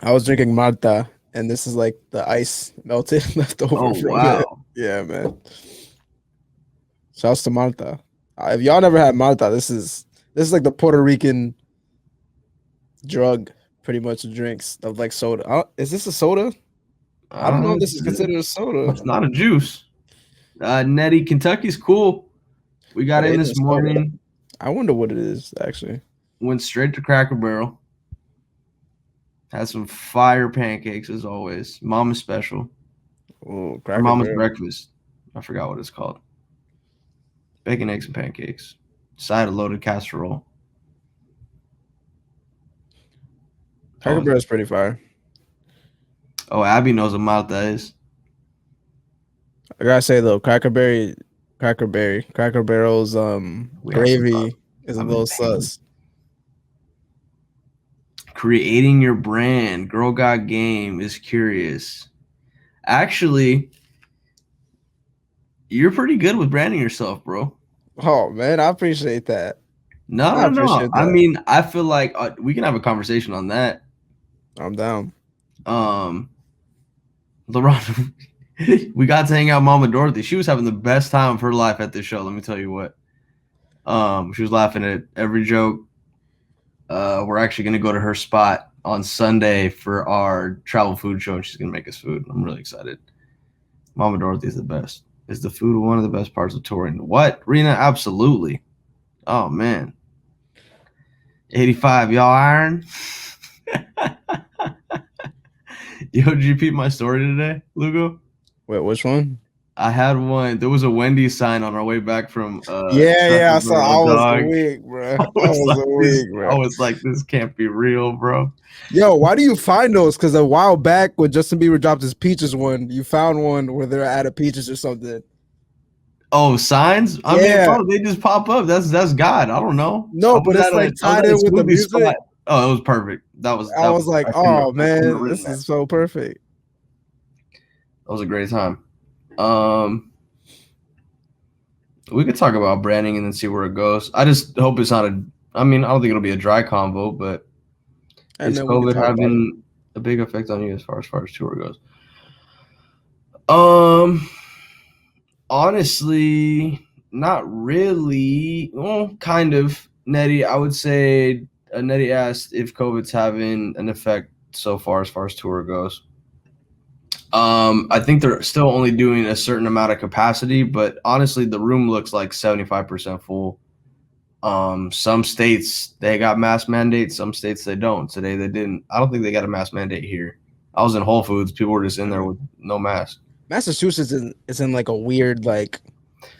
I was drinking Marta, and this is like the ice melted left over Oh from it. wow. Yeah, man. Shouts to Marta. If y'all never had Marta, this is like the Puerto Rican drug, pretty much drinks of like soda. Is this a soda? I don't know if this is considered a soda. It's not a juice. Nettie, Kentucky's cool. We got But it in ain't a this soda. morning, I wonder what it is actually. went straight to Cracker Barrel. Had some fire pancakes as always. Mama's special. Oh, Or Cracker Mama's Barrel. breakfast. I forgot what it's called. Bacon, eggs, and pancakes. Side of loaded casserole. Cracker Oh, Barrel is pretty fire. oh, Abby knows what Malta is. I gotta say though, Cracker Barrel's We have some gravy is a I've been little paying. sus. Creating your brand. Girl Got Game is curious. Actually, you're pretty good with branding yourself, bro. Oh man, I appreciate that. No, I no, no. appreciate I that. mean, I feel like we can have a conversation on that. I'm down. Um, LeBron, we got to hang out with Mama Dorothy. She was having the best time of her life at this show. Let me tell you what. She was laughing at every joke. We're actually going to go to her spot on Sunday for our travel food show, and she's going to make us food. I'm really excited. Mama Dorothy is the best. Is the food one of the best parts of touring? What, Rena? Absolutely. Oh man, 85, y'all iron. Yo, did you peep my story today, Lugo? Wait, which one? I had one. There was a Wendy's sign on our way back from Yeah, Cracker I saw. Barrel, I was dog. weak, bro. I I was was like, this. weak, I bro. was like, this can't be real, bro. Yo, why do you find those? Because a while back, when Justin Bieber dropped his Peaches one, you found one where they're out of peaches or something. Oh, signs? I mean, Yeah, bro, they just pop up. That's God. I don't know. no, but it's like I was tied at a in with the smoothie spot. music. Oh, it was perfect. That was I was like, I oh couldn't have man, written this that. is so perfect. That was a great time. Um, we could talk about branding and then see where it goes. I just hope it's not a. I mean, I don't think it'll be a dry convo, but And is then we could COVID talk about it. having a big effect on you as far as tour goes? Um, honestly, not really. Well, kind of. Nettie, I would say Nettie asked if COVID's having an effect so far as tour goes. I think they're still only doing a certain amount of capacity, but honestly, the room looks like 75% full. Some states they got mask mandates, some states they don't. Today they didn't. I don't think they got a mask mandate here. I was in Whole Foods, people were just in there with no mask. Massachusetts is in like a weird like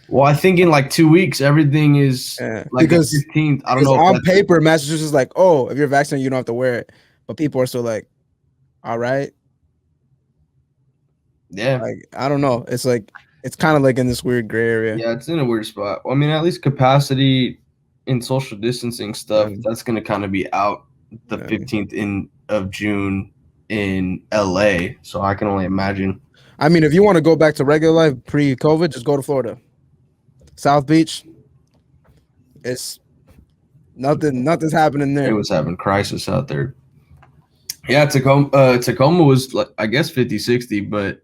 Well, I think in like 2 weeks, everything is like the because 15th. I don't because know if on that's paper Massachusetts is like, oh, if you're vaccinated, you don't have to wear it, but people are still like, all right, yeah, like I don't know. It's like it's kind of like in this weird gray area. yeah, it's in a weird spot. Well, I mean, at least capacity in social distancing stuff And, that's going to kind of be out the and 15th of June in LA. So I can only imagine. I mean, if you want to go back to regular life pre-COVID, just go to Florida, South Beach. It's nothing. Nothing's happening It there. was having crisis out there. Yeah, Tacoma was like I guess 50, 60, but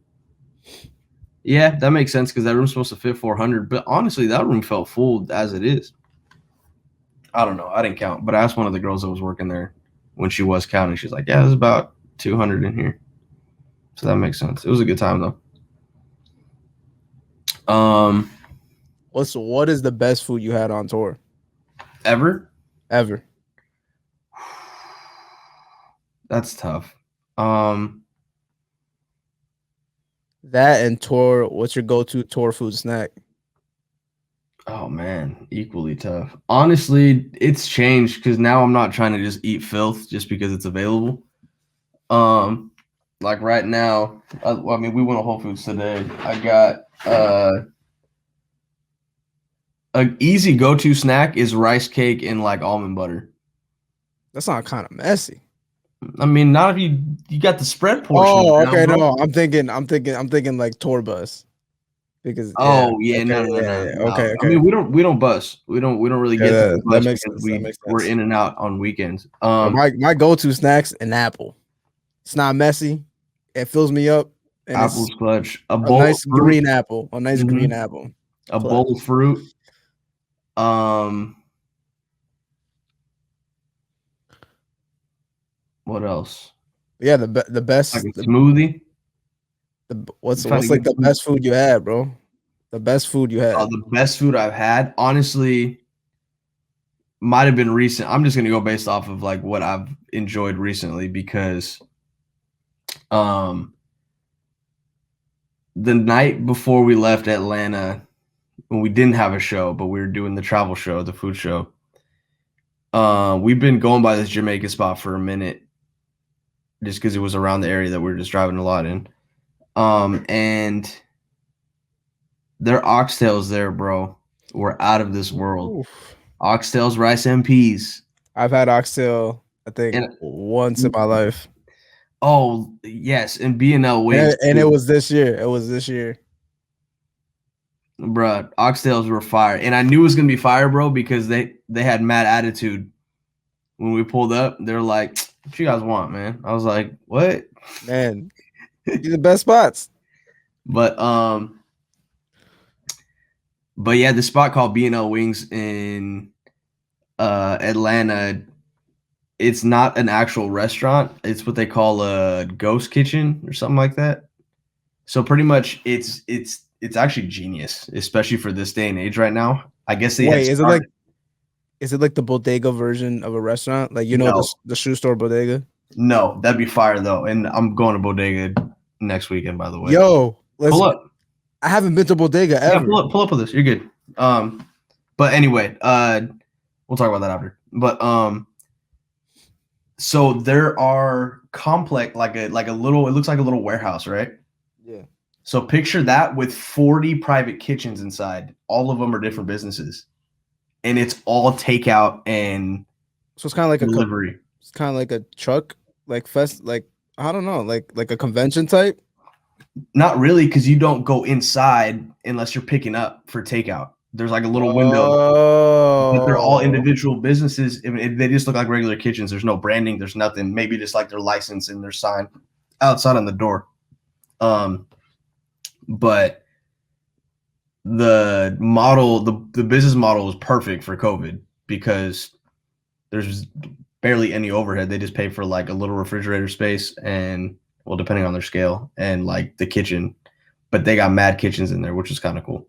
yeah, that makes sense because that room's supposed to fit 400. But honestly, that room felt full as it is. I don't know. I didn't count, but I asked one of the girls that was working there when she was counting. She's like, "Yeah, there's about 200 in here." So that makes sense. It was a good time though. What is the best food you had on tour Ever? ever? That's tough. Um, That and tour. What's your go-to tour food snack? oh man, equally tough. Honestly, it's changed because now I'm not trying to just eat filth just because it's available. Um, like right now, I mean, we went to Whole Foods today. I got a easy go-to snack is rice cake and like almond butter. That's not kind of messy. I mean, not if you got the spread portion Oh, down, okay. bro. No, I'm thinking like tour bus because yeah. Oh yeah, Okay, no, no, yeah, no, yeah. no. Okay, I mean, okay. we don't bus. We don't really Yeah, get to the that bus makes because sense. That makes we're sense. in and out on weekends. My go-to snacks an apple. It's not messy. It fills me up, and Apple's it's clutch. A a bowl of nice fruit. green apple. A nice green Mhm. apple. A Clutch. bowl of fruit. What else? Yeah, the Like best. a smoothie. What's I'm trying to like get the best food you had, bro? The best food you had. the best food I've had, honestly, might have been recent. I'm just gonna go based off of like what I've enjoyed recently because the night before we left Atlanta, when we didn't have a show, but we were doing the travel show, the food show. We've been going by this Jamaican spot for a minute, just because it was around the area that we were just driving a lot in. And their oxtails there, bro, were out of this world. Oof. Oxtails, rice, and peas. I've had oxtail, I think, And once in my life. oh yes, and B&L wings And it too. was this year. It was this year. Bruh, oxtails were fire. And I knew it was gonna be fire, bro, because they had mad attitude when we pulled up. They're like, what you guys want, man? I was like, what? Man, these are the best spots. But yeah, the spot called B&L Wings in Atlanta, it's not an actual restaurant. It's what they call a ghost kitchen or something like that. So pretty much it's actually genius, especially for this day and age right now. I guess they Wait, is it like the bodega version of a restaurant? Like No. the shoe store bodega? No, that'd be fire though. And I'm going to Bodega next weekend, by the way. Yo, pull up. I haven't been to bodega Yeah, ever. pull up with this. You're good. But anyway, we'll talk about that after. But so there are complex like a little. It looks like a little warehouse, right? Yeah. So picture that with 40 private kitchens inside. All of them are different businesses, and it's all takeout and So it's kind of like delivery. It's kind of like a truck, like I don't know, like a convention type. Not really, because you don't go inside unless you're picking up for takeout. There's like a little window, but they're all individual businesses. They just look like regular kitchens. There's no branding. There's nothing. Maybe just like their license and their sign outside on the door. But the model, the business model is perfect for COVID because there's barely any overhead. They just pay for like a little refrigerator space and, well, depending on their scale, and like the kitchen. But they got mad kitchens in there, which is kind of cool.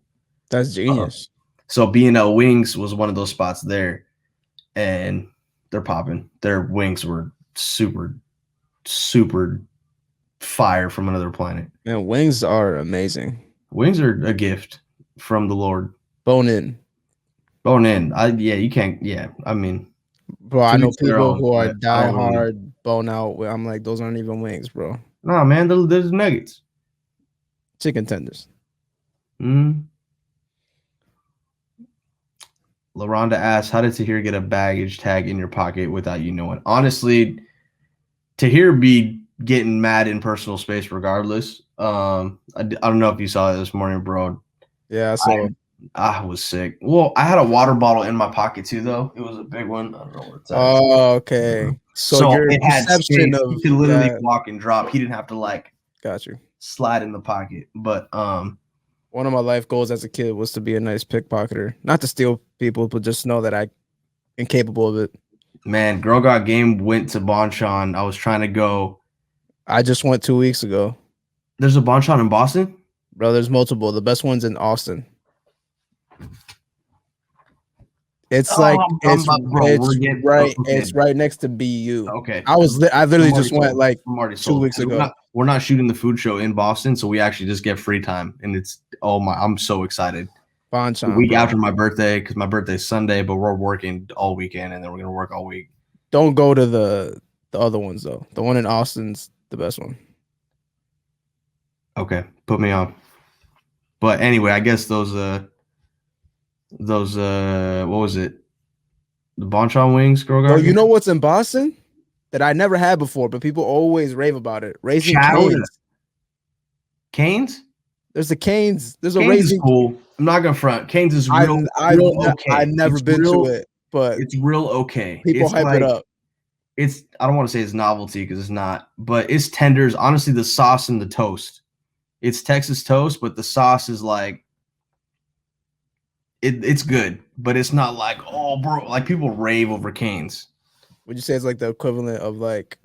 That's genius. So B&L Wings was one of those spots there, and they're popping. Their wings were super, super fire from another planet. Man, wings are amazing. Wings are a gift from the Lord. Bone in. Bone in. You can't. Yeah, I mean, bro, I know people who are die hard bone out. I'm like, those aren't even wings, bro. Nah, man, there's nuggets. Chicken tenders. LaRonda asks, how did Tahir get a baggage tag in your pocket without you knowing? Honestly, Tahir be getting mad in personal space regardless. I don't know if you saw it this morning, bro. Yeah, I saw it. I was sick. Well, I had a water bottle in my pocket too, though. It was a big one. I don't know where it's at. Oh, okay. So your it had perception of he could literally walk and drop. He didn't have to like got you slide in the pocket. But one of my life goals as a kid was to be a nice pickpocketer. Not to steal people, but just know that I am capable of it. Man, Girl Got Game went to Bonchon. I was trying to go. I just went 2 weeks ago. There's a Bonchon in Boston? Bro, there's multiple. The best one's in Austin. It's it's right next to BU. Okay. I literally just went like 2 weeks ago. We're not shooting the food show in Boston, so we actually just get free time, and I'm so excited. Bonchon, the week after my birthday, because my birthday's Sunday, but we're working all weekend, and then we're gonna work all week. Don't go to the other ones though. The one in Austin's the best one. Okay, put me on. But anyway, I guess those what was it? The Bonchon wings, Girl Got Game? You know what's in Boston that I never had before, but people always rave about it? Raising Cane's. Cane's? There's the Cane's. There's a Cane's Raising. Is cool. I'm not gonna front. Cane's is real. I've never been to it, but it's real okay. People hype it up. I don't want to say it's novelty because it's not, but it's tenders. Honestly, the sauce and the toast. It's Texas toast, but the sauce is like it's good, but it's not like, oh bro, like people rave over Cane's. Would you say it's like the equivalent of like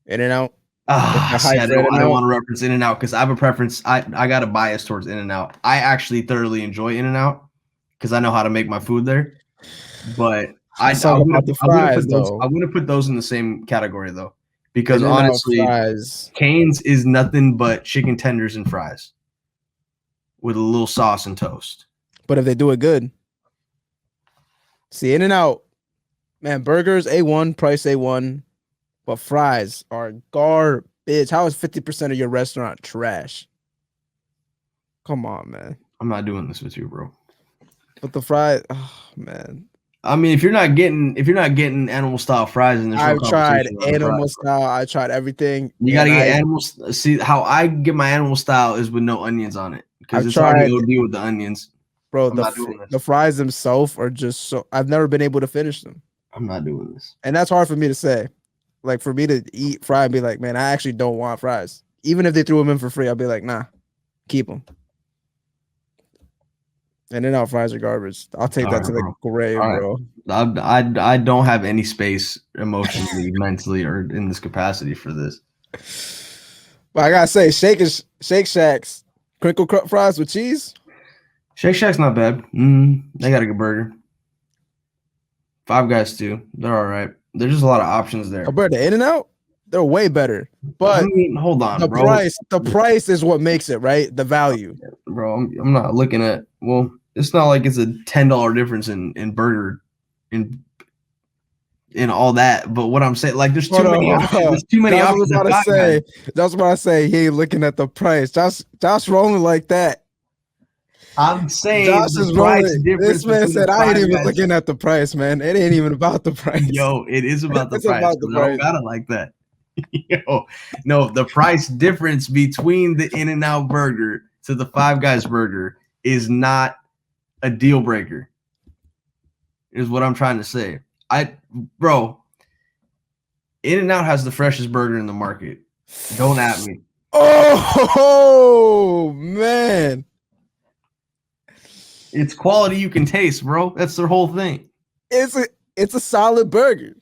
In-N-Out? See, I don't want to reference In-N-Out because I have a preference. I got a bias towards In-N-Out. I actually thoroughly enjoy In-N-Out because I know how to make my food there. But I wouldn't put those in the same category though, because honestly, Cane's is nothing but chicken tenders and fries with a little sauce and toast. But if they do it good, see, In-N-Out, man, burgers A1, price A1, but fries are garbage. How is 50% of your restaurant trash? Come on, man. I'm not doing this with you, bro. But the fries, oh man. I mean, if you're not getting animal style fries, and I've tried animal style. I tried everything. You gotta get animals. See how I get my animal style is with no onions on it because it's already OD with the onions. Bro, the fries themselves are just so. I've never been able to finish them. I'm not doing this, and that's hard for me to say. Like for me to eat fry and be like, man, I actually don't want fries. Even if they threw them in for free, I'll be like, nah, keep them. And In-N-Out fries are garbage. I'll take that to the grave, bro. I don't have any space emotionally, mentally, or in this capacity for this. But I gotta say, Shake Shack's crinkle cut fries with cheese. Shake Shack's not bad. They got a good burger. Five Guys too. They're all right. There's just a lot of options there. Compared to In-N-Out, they're way better. But I mean, hold on, the price is what makes it, right? The value. Bro, I'm not looking at, well, it's not like it's a $10 difference in burger in all that. But what I'm saying, like, there's too many options. There's too many options. That's what I say. He ain't looking at the price. Josh rolling like that. I'm saying Josh is rolling. This man said I ain't even looking at the price, man. It ain't even about the price. Yo, it is about the price. I don't got it like that. Yo, no, the price difference between the In-N-Out burger to the Five Guys burger is not a deal breaker. Is what I'm trying to say. Bro, In-N-Out has the freshest burger in the market. Don't at me. Oh man. It's quality you can taste, bro. That's their whole thing. It's a solid burger.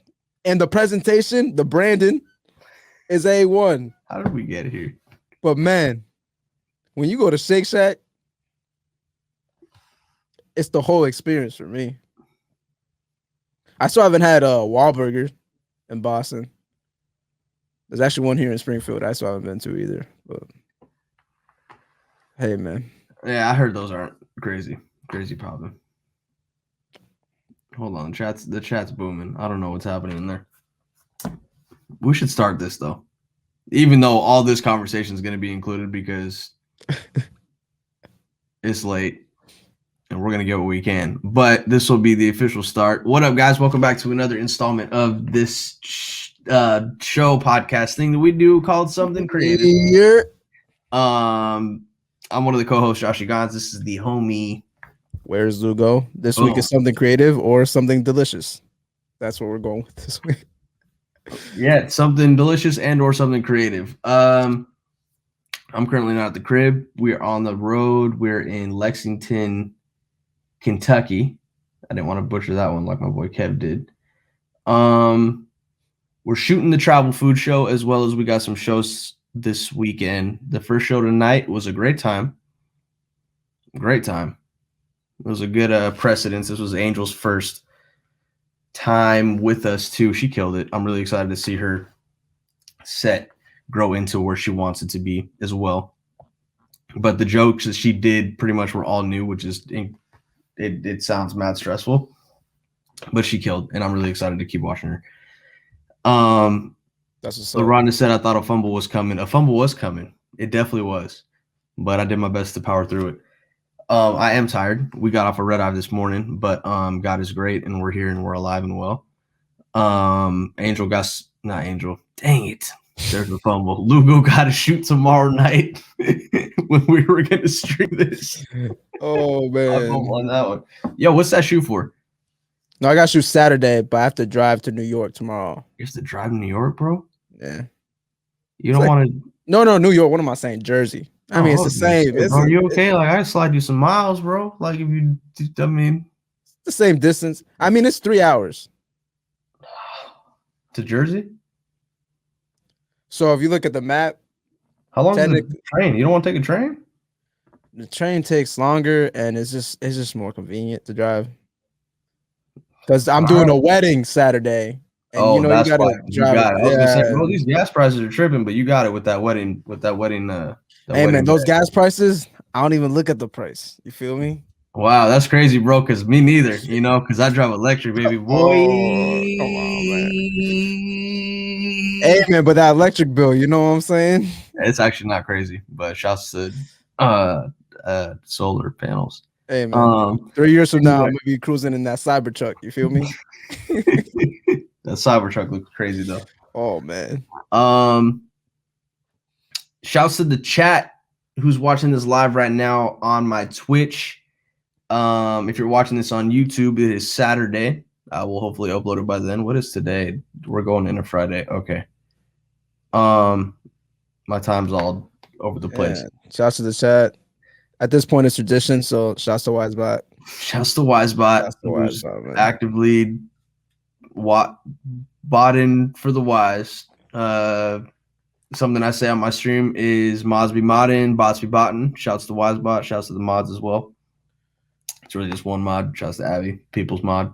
And the presentation, the branding is A1. How did we get here? But man, when you go to Shake Shack, it's the whole experience for me. I still haven't had a Wahlburger in Boston. There's actually one here in Springfield I still haven't been to either. But hey, man. Yeah, I heard those aren't crazy popping. Hold on, the chat's booming. I don't know what's happening in there. We should start this though, even though all this conversation is going to be included because it's late and we're going to get what we can. But this will be the official start. What up, guys? Welcome back to another installment of this show podcast thing that we do called Something Creative. Yeah. I'm one of the co-hosts, Joshy Gons. This is the homie. Where's Lugo? This week is something creative or something delicious. That's what we're going with this week. Yeah, something delicious and or something creative. I'm currently not at the crib. We're on the road. We're in Lexington, Kentucky. I didn't want to butcher that one like my boy Kev did. We're shooting the travel food show as well as we got some shows this weekend. The first show tonight was a great time. Great time. It was a good precedence. This was Angel's first time with us too. She killed it. I'm really excited to see her set grow into where she wants it to be as well. But the jokes that she did pretty much were all new, which is it sounds mad stressful. But she killed, and I'm really excited to keep watching her. That's what's up. Rhonda said I thought a fumble was coming. A fumble was coming. It definitely was. But I did my best to power through it. I am tired. We got off a red eye this morning, but God is great, and we're here, and we're alive and well. Not Angel. Dang it. There's the fumble. Lugo got to shoot tomorrow night when we were going to stream this. Oh, man. On that one. Yo, what's that shoot for? No, I got to shoot Saturday, but I have to drive to New York tomorrow. You have to drive to New York, bro. Yeah. You It's don't like, want to. no, New York. What am I saying? Jersey. I Oh, mean, I it's the was gonna same. say, bro, you okay? Like I slide you some miles, bro. Like if you, I mean, the same distance. I mean, it's 3 hours. to Jersey. So if you look at the map, How long is the technically train? You don't want to take a train? the train takes longer and it's just more convenient to drive. Because I'm All doing right. a wedding Saturday, and Oh, you that's why gotta you drive. got it. I was gonna say, Yeah. bro, these gas prices are tripping, but you got it with that wedding, that Hey man, wedding those day. gas prices, I don't even look at the price. You feel me? Wow, that's crazy, bro. Cause me neither, cause I drive electric, baby boy. Oh, come on, man. Hey man, but that electric bill, you know what I'm saying? It's actually not crazy, but shouts to solar panels. Hey man, 3 years from now, I'm Anyway, gonna be cruising in that Cybertruck. You feel me? that Cybertruck looks crazy though. Oh man. Shouts to the chat who's watching this live right now on my Twitch. If you're watching this on YouTube, it is Saturday. I will hopefully upload it by then. What is today? We're going into Friday. Okay. My time's all over the place. Yeah. Shouts to the chat. At this point, it's tradition, so shouts to Wisebot. Shouts to Wisebot, Shouts to who's Wisebot, man. actively botting for the Wise. Something I say on my stream is mods be modding, bots be botting. Shouts to Wisebot, shouts to the mods as well. It's really just one mod. Shouts to Abby, people's mod.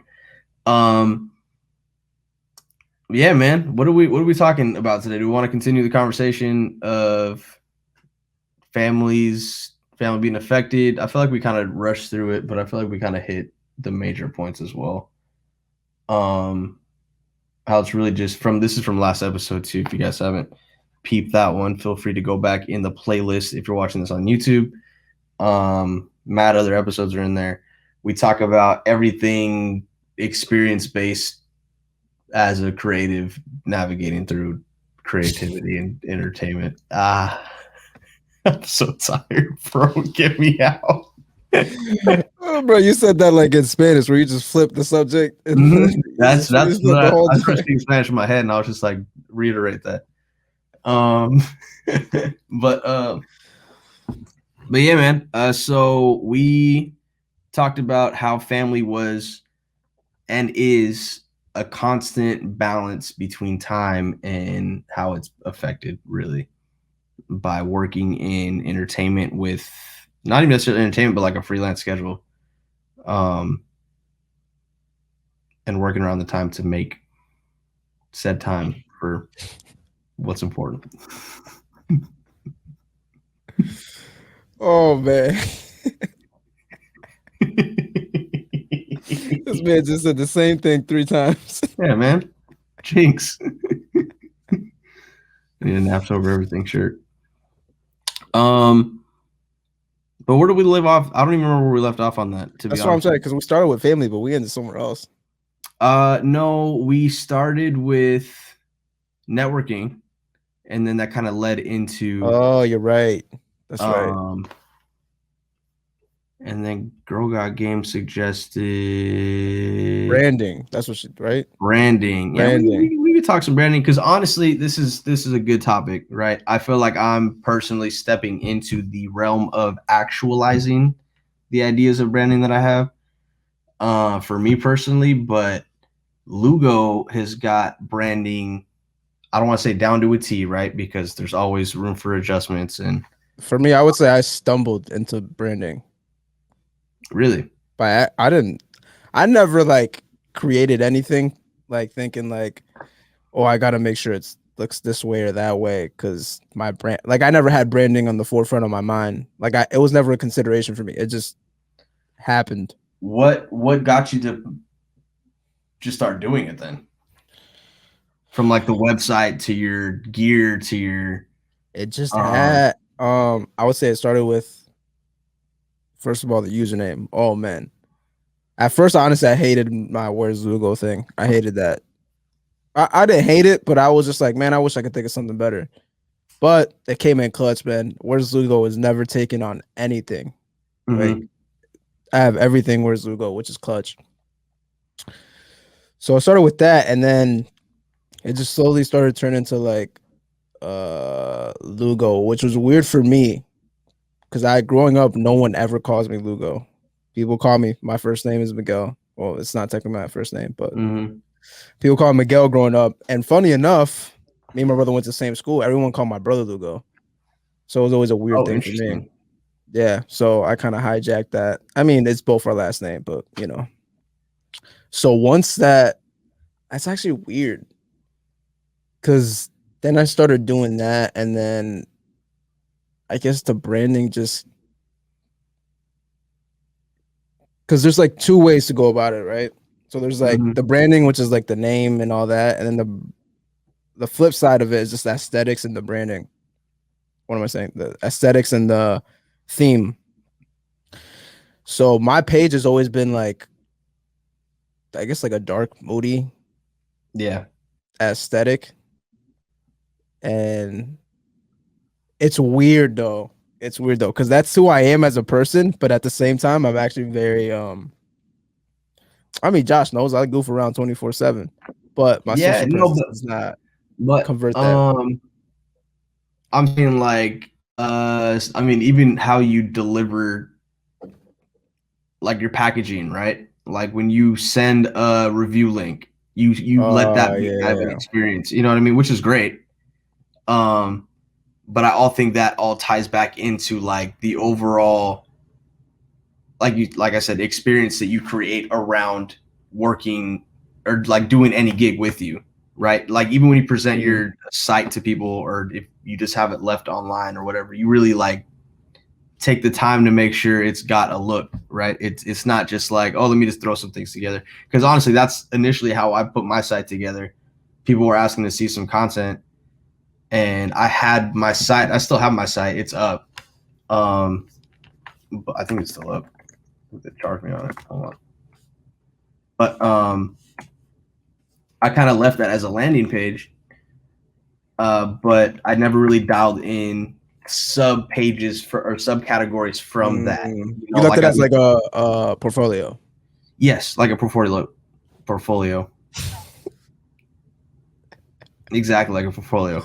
Yeah, man. What are we talking about today? Do we want to continue the conversation of family being affected? I feel like we kind of rushed through it, but I feel like we kind of hit the major points as well. How it's really just this is from last episode too. If you guys haven't peeped that one, feel free to go back in the playlist if you're watching this on YouTube. Mad other episodes are in there. We talk about everything experience based as a creative, navigating through creativity and entertainment. I'm so tired, bro. Get me out. Oh, bro, you said that like in Spanish, where you just flip the subject. And That's I speak Spanish in my head, and I was just like reiterate that. But yeah, man. So we talked about how family was and is a constant balance between time and how it's affected really by working in entertainment with not even necessarily entertainment, but like a freelance schedule. And working around the time to make said time for what's important. Oh man. This man just said the same thing 3 times. Yeah, man. Jinx. I need a naps over everything shirt. But where do we live off? I don't even remember where we left off on that. That's what I'm saying, because we started with family, but we ended somewhere else. No, we started with networking, and then that kind of led into. Oh, you're right. That's right. And then Girl Got Game suggested branding. That's what she right. Branding. Yeah, we could talk some branding because honestly, this is a good topic, right? I feel like I'm personally stepping into the realm of actualizing the ideas of branding that I have. For me personally, but Lugo has got branding. I don't want to say down to a T, right? Because there's always room for adjustments. And for me, I would say I stumbled into branding. Really? But I never like created anything like thinking like, oh, I gotta make sure it looks this way or that way because my brand, like I never had branding on the forefront of my mind. Like it was never a consideration for me. It just happened. What got you to just start doing it then? From like the website to your gear to your. It just had. I would say it started with. First of all, the username. Oh man. At first, honestly, I hated my "Where's Lugo" thing. I hated that. I didn't hate it, but I was just like, man, I wish I could think of something better. But it came in clutch, man. "Where's Lugo" was never taken on anything. Like I have everything "Where's Lugo," which is clutch. So I started with that, and then it just slowly started turning to like Lugo, which was weird for me because I growing up, no one ever calls me Lugo. People call me, my first name is Miguel. Well, it's not technically my first name, but Mm-hmm. people call me Miguel growing up. And funny enough, me and my brother went to the same school. Everyone called my brother Lugo. So it was always a weird Oh, thing for me. interesting. Yeah. So I kind of hijacked that. I mean, it's both our last name, but you know. So once that's actually weird because then I started doing that. And then I guess the branding just because there's like two ways to go about it, right? So there's like Mm-hmm. the branding, which is like the name and all that, and then the flip side of it is just the aesthetics and the branding. What am I saying? The aesthetics and the theme. So my page has always been like, I guess like a dark, moody Yeah. aesthetic, and it's weird though. It's weird though, because that's who I am as a person, but at the same time, I'm actually very I mean, Josh knows I goof around 24/7, but my Yeah. social No, presence does not but convert that. I'm saying like I mean even how you deliver like your packaging, right? Like when you send a review link, you let that be kind of an Yeah. experience. You know what I mean? Which is great. Um, but I all think that all ties back into like the overall, like I said, experience that you create around working or like doing any gig with you, right? Like even when you present Mm. your site to people, or if you just have it left online or whatever, you really like take the time to make sure it's got a look, right? It's not just like, oh, let me just throw some things together. Because honestly, that's initially how I put my site together. People were asking to see some content, and I had my site. I still have my site. It's up. But I think it's still up. They charged me on it. Hold on. But I kind of left that as a landing page. But I never really dialed in sub pages for or subcategories from that. Mm. You You know, left like it I as like a portfolio. yes, like a portfolio. Exactly like a portfolio.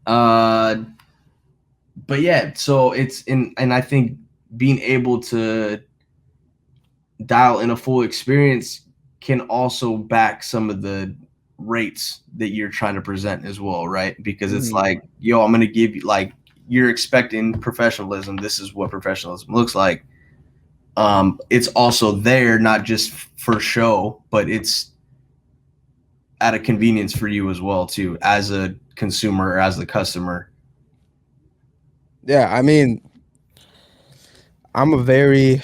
Uh, but yeah, so it's in, and I think being able to dial in a full experience can also back some of the rates that you're trying to present as well, right? Because it's Mhm. like, yo, I'm gonna give you like you're expecting professionalism. This is what professionalism looks like. It's also there not just for show, but it's at a convenience for you as well too, as a consumer or as the customer. Yeah, I mean, I'm a very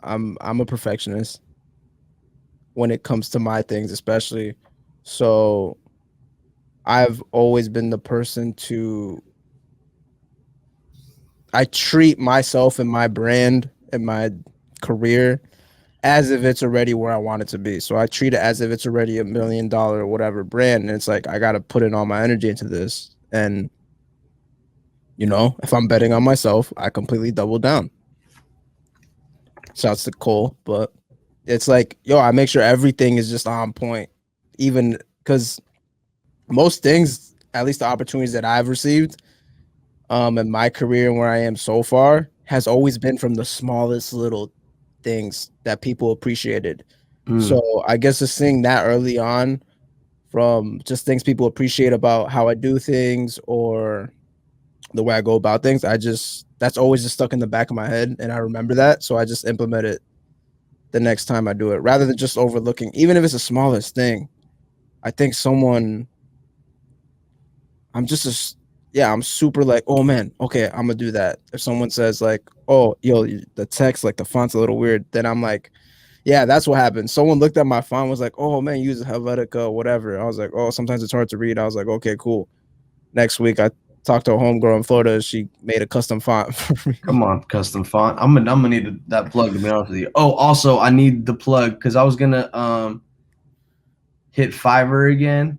I'm a perfectionist when it comes to my things, especially. So I've always been the person to I treat myself and my brand and my career as if it's already where I want it to be. So I treat it as if it's already $1 million or whatever brand. And it's like I gotta put in all my energy into this. And you know, if I'm betting on myself, I completely double down. Shouts to Cole, but it's like, yo, I make sure everything is just on point. Even because most things, at least the opportunities that I've received, in my career and where I am so far, has always been from the smallest little things that people appreciated. Mm. So I guess just seeing that early on from just things people appreciate about how I do things or the way I go about things, I just that's always just stuck in the back of my head and I remember that. So I just implement it the next time I do it rather than just overlooking, even if it's the smallest thing. I think someone, I'm just a, yeah, I'm super like, oh man, okay, I'm gonna do that. If someone says like, oh, yo, the text, like the font's a little weird, then I'm like, yeah, that's what happened. Someone looked at my font, was like, oh man, use Helvetica, whatever. I was like, oh, sometimes it's hard to read. I was like, okay, cool. Next week, I talked to a homegirl in Florida. She made a custom font for me. Come on, custom font. I'm gonna need that plug to be honest with you. Oh, also I need the plug because I was gonna hit Fiverr again.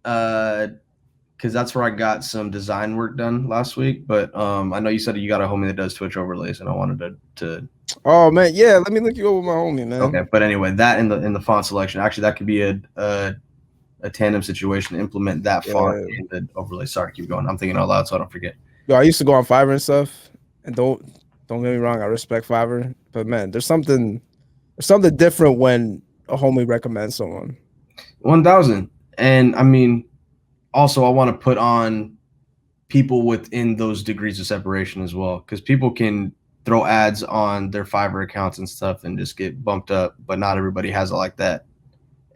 Because that's where I got some design work done last week. But I know you said you got a homie that does Twitch overlays, and I wanted to Oh man, yeah. Let me look you over my homie, man. Okay, but anyway, that in the font selection, actually, that could be a tandem situation. Implement that font Yeah. in the overlay. Sorry, keep going. I'm thinking out loud, so I don't forget. Yo, I used to go on Fiverr and stuff, and don't get me wrong, I respect Fiverr, but man, there's something different when a homie recommends someone. 1,000, and I mean, also I want to put on people within those degrees of separation as well, because people can throw ads on their Fiverr accounts and stuff and just get bumped up, but not everybody has it like that.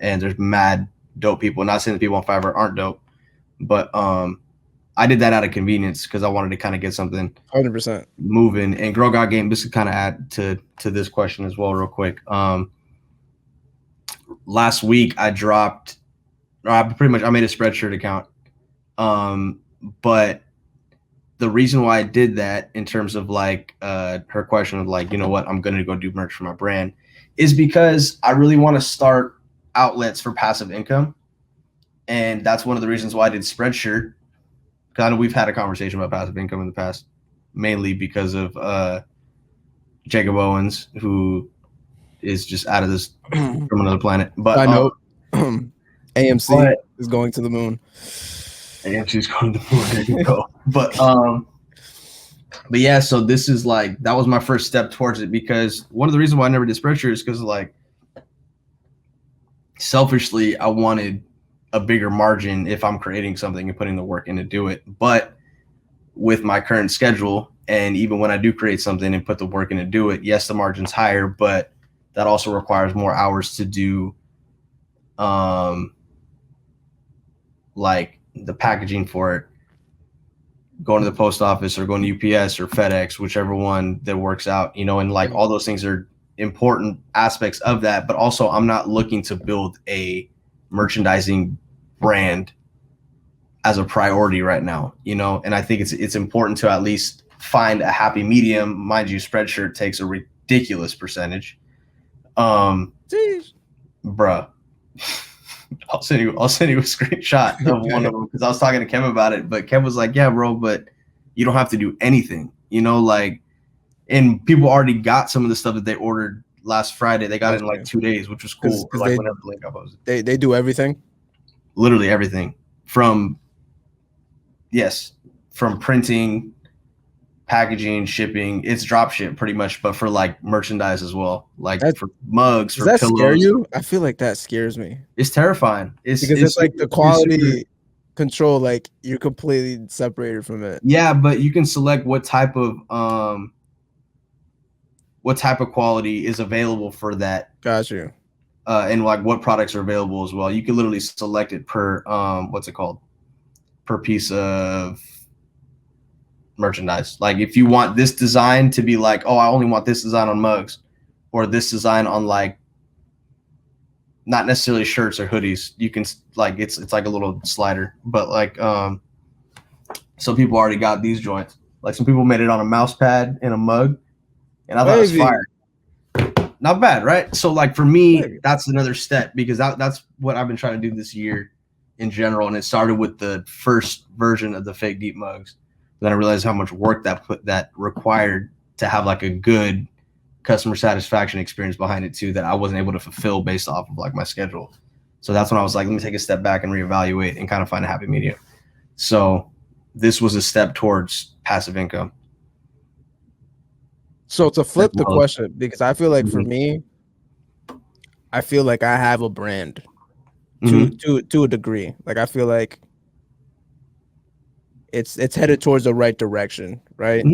And there's mad dope people. Not saying that people on Fiverr aren't dope, but I did that out of convenience because I wanted to kind of get something 100%. moving. And Girl Got Game, this could kind of add to this question as well, real quick. Last week I dropped, or I made a Spreadshirt account. But the reason why I did that, in terms of like her question of like, you know what, I'm gonna go do merch for my brand, is because I really want to start outlets for passive income. And that's one of the reasons why I did Spreadshirt. Kind of, we've had a conversation about passive income in the past, mainly because of Jacob Owens, who is just out of this from another planet. But I know AMC is going to the moon. AMC's going to the moon. There you go. But yeah, so this is like, that was my first step towards it, because one of the reasons why I never did Spreadshirt is because, like, selfishly, I wanted a bigger margin if I'm creating something and putting the work in to do it. But with my current schedule, and even when I do create something and put the work in to do it, yes, the margin's higher, but that also requires more hours to do like the packaging for it, going to the post office or going to UPS or FedEx, whichever one that works out, you know, and like all those things are important aspects of that. But also, I'm not looking to build a merchandising brand as a priority right now, you know, and I think it's important to at least find a happy medium. Mind you, Spreadshirt takes a ridiculous percentage. Jeez. Bruh. I'll send you a screenshot of one of them, because I was talking to Kev about it, but Kev was like, yeah, bro, but you don't have to do anything, you know, like, and people already got some of the stuff that they ordered last Friday. They got it in like 2 days, which was cool. Cause like, whenever the link I posted. They do everything. Literally everything from printing, packaging, shipping. It's drop ship pretty much, but for like merchandise as well, like for mugs, for pillows. Does that scare you? I feel like that scares me. It's terrifying. It's like the quality control, like you're completely separated from it. Yeah, but you can select what type of quality is available for that. Got you. And like what products are available as well. You can literally select it per what's it called? Per piece of merchandise. Like if you want this design to be like, oh, I only want this design on mugs, or this design on like not necessarily shirts or hoodies, you can like it's like a little slider. But like some people already got these joints. Like some people made it on a mouse pad and a mug, and I thought it was fire. Not bad, right? So like for me, that's another step, because that's what I've been trying to do this year in general. And it started with the first version of the fake deep mugs. Then I realized how much work that required to have like a good customer satisfaction experience behind it too, that I wasn't able to fulfill based off of like my schedule. So that's when I was like, let me take a step back and reevaluate and kind of find a happy medium. So this was a step towards passive income. So to flip the question, because I feel like for me, I feel like I have a brand to a degree. Like I feel like it's headed towards the right direction, right?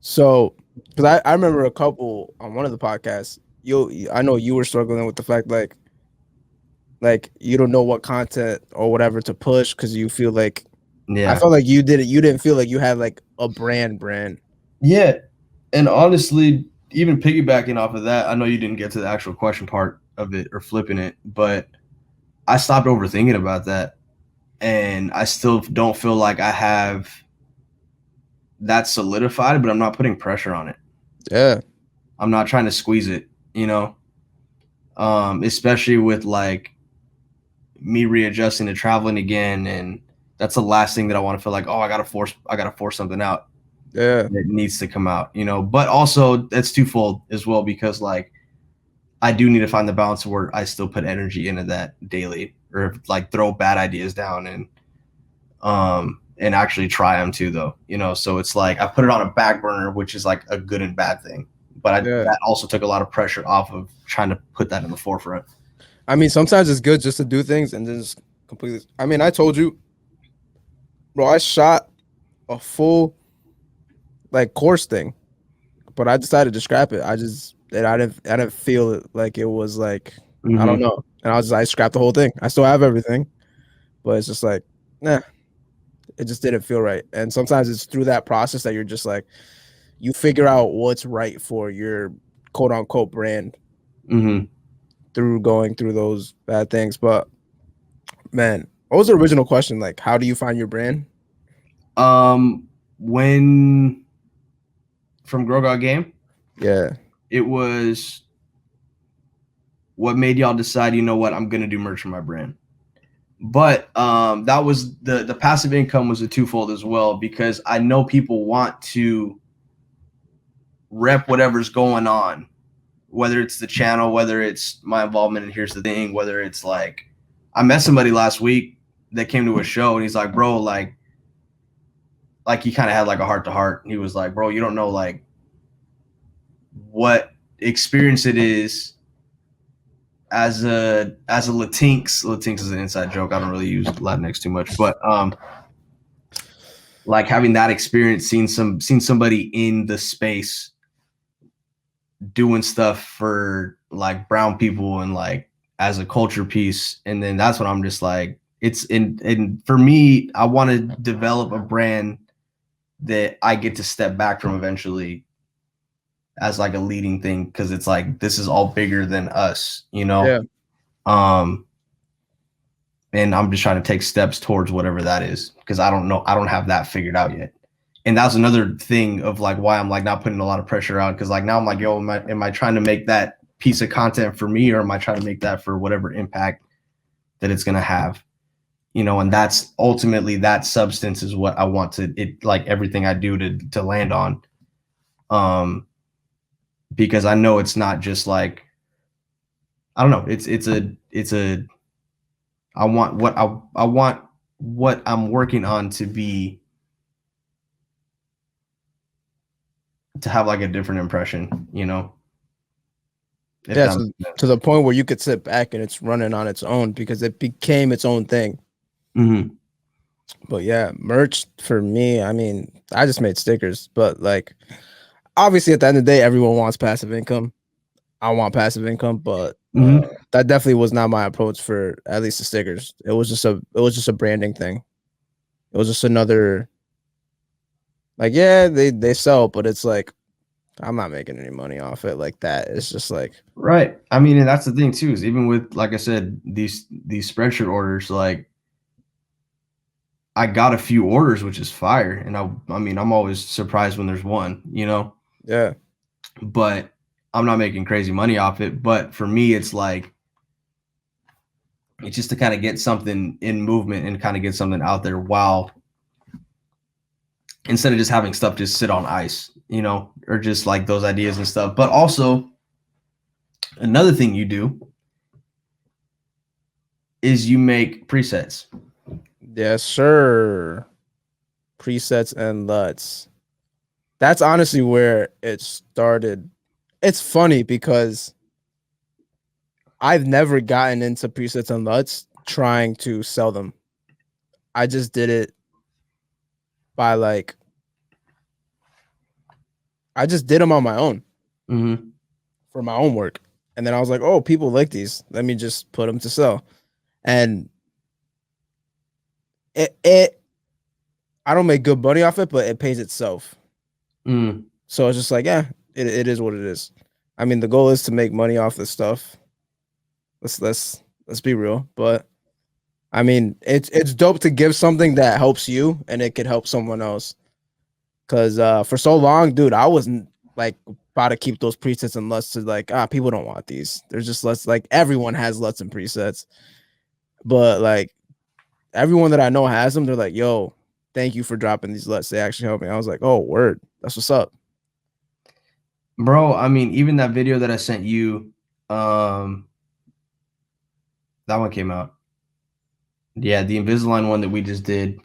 So, because I remember a couple on one of the podcasts, I know you were struggling with the fact like you don't know what content or whatever to push, because you feel like, I felt like you didn't feel like you had like a brand. Yeah. And honestly, even piggybacking off of that, I know you didn't get to the actual question part of it or flipping it, but I stopped overthinking about that. And I still don't feel like I have that solidified, but I'm not putting pressure on it. Yeah. I'm not trying to squeeze it, you know, especially with like me readjusting to traveling again. And that's the last thing that I want to feel like, oh, I gotta force something out. Yeah. that needs to come out, but also that's twofold as well, because like I do need to find the balance where I still put energy into that daily, or like throw bad ideas down and actually try them too, though, so it's like I put it on a back burner, which is like a good and bad thing, but that also took a lot of pressure off of trying to put that in the forefront. I mean, sometimes it's good just to do things and then just completely. I mean, I told you, bro, I shot a full like course thing, but I decided to scrap it. I didn't feel it like it was like I don't know, and I scrapped the whole thing. I still have everything, but it's just like nah, it just didn't feel right. And sometimes it's through that process that you're just like you figure out what's right for your quote unquote brand through going through those bad things. But man, what was the original question? Like, how do you find your brand? When from Grow God Game, Yeah, it was what made y'all decide, you know what, I'm gonna do merch for my brand. But that was the passive income was a twofold as well, because I know people want to rep whatever's going on, whether it's the channel, whether it's my involvement. And here's the thing, whether it's like I met somebody last week that came to a show and he's like, bro, like he kind of had like a heart to heart. And he was like, bro, you don't know like what experience it is as a Latinx. Latinx is an inside joke. I don't really use Latinx too much, but like having that experience, seeing somebody in the space doing stuff for like brown people and like as a culture piece. And then that's when I'm just like, and for me, I want to develop a brand that I get to step back from eventually as like a leading thing, because it's like this is all bigger than us, Yeah. And I'm just trying to take steps towards whatever that is, because I don't have that figured out yet. And that's another thing of like why I'm like not putting a lot of pressure on, because like now I'm like, yo, am I trying to make that piece of content for me, or am I trying to make that for whatever impact that it's gonna have? And that's ultimately that substance is what I want to like everything I do to land on. Because I know it's not just like I don't know, it's a I want what I'm working on to be, to have like a different impression, Yeah, to the point where you could sit back and it's running on its own because it became its own thing. But yeah, merch for me, I mean, I just made stickers, but like obviously at the end of the day, everyone wants passive income. I want passive income, but that definitely was not my approach for at least the stickers. It was just a branding thing. It was just another like, yeah, they sell, but it's like I'm not making any money off it like that. It's just like right. I mean, and that's the thing too, is even with, like I said, these spreadshirt orders, like I got a few orders, which is fire. And I mean, I'm always surprised when there's one, Yeah. But I'm not making crazy money off it. But for me, it's like, it's just to kind of get something in movement and kind of get something out there, while instead of just having stuff just sit on ice, or just like those ideas and stuff. But also another thing you do is you make presets. Yes, sir. Presets and LUTs. That's honestly where it started. It's funny because I've never gotten into presets and LUTs trying to sell them. I just did it by like, I just did them on my own for my own work. And then I was like, oh, people like these. Let me just put them to sell. And it I don't make good money off it, but it pays itself. So it's just like, yeah, it is what it is. I mean, the goal is to make money off this stuff. Let's be real. But I mean, it's dope to give something that helps you and it could help someone else. Cause for so long, dude, I wasn't like about to keep those presets and LUTs to like, people don't want these. There's just LUTs, like everyone has LUTs and presets. But like everyone that I know has them, they're like, yo, thank you for dropping these LUTs. They actually helped me. I was like, oh, word. That's what's up. Bro, I mean, even that video that I sent you, that one came out. Yeah, the Invisalign one that we just did.